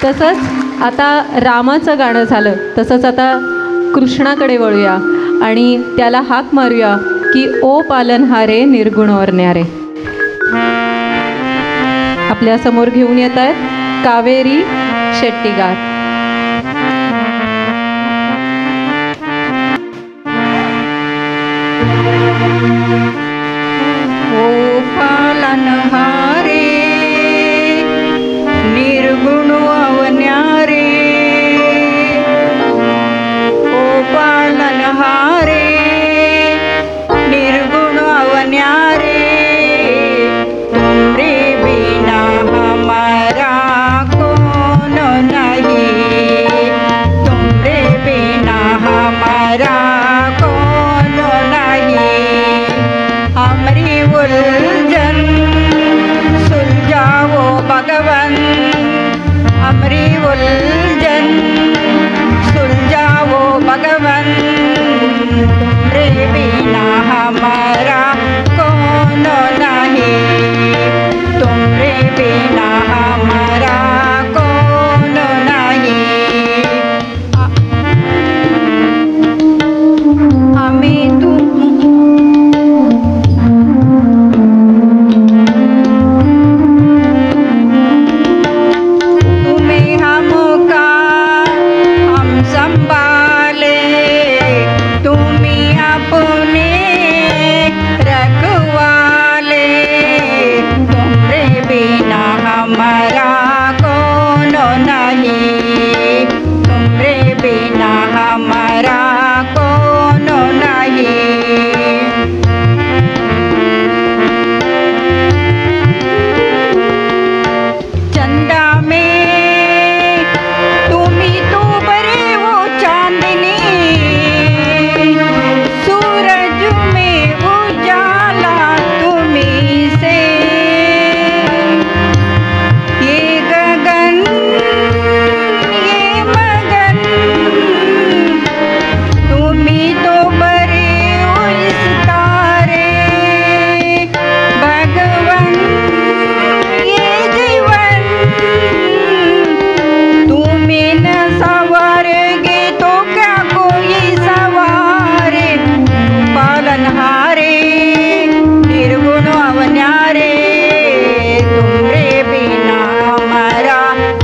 तसंच आता रामाचं गाणं झालं, तसंच आता कृष्णाकडे वळूया आणि त्याला हाक मारूया की ओ पालनहारे निर्गुणवर न्यारे. आपल्यासमोर घेऊन येत आहेत कावेरी शेट्टीगार. ओ पालनहारे निर्गुण अवन्यारे, ओ पालनहारे निर्गुण अवन्यारे, तुमरे बिना हमारा कौन नहीं, तुमरे बिना हमारा कौन नहीं, हमरी उलझन सुलझाओ भगवन, हमरी उलझन सुलझाओ भगवन, तुमरे बिना हमारा कौन नहीं, तुमरे बिना हमारा कौन नहीं, हमें तुम्हें हमका हम संभाले, तुम्हें अपने रखवाले, तुमरे बिना हमारा कौन नहीं, तुमरे बिना हमारा कौन नहीं, चंदा में तुम्ही तो बरे वो चांदनी, सूरज में उजाला तुम्ही से, ये गगन ये मगन, तुम्ही तो बरे उस तारे, भगवन ये जीवन, तुम्हें न सवारेगे तो क्या कोई सवारे, पालनहारे निर्गुण अवन्यारे, तुमरे बिना हमारा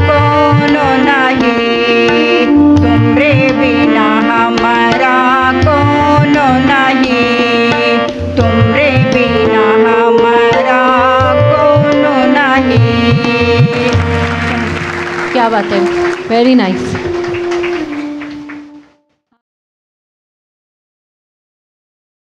कौन नहीं, तुमरे बिना हमारा कौन नहीं, तुमरे बिना हमारा कौन नहीं. क्या बात है, व्हेरी नाइस.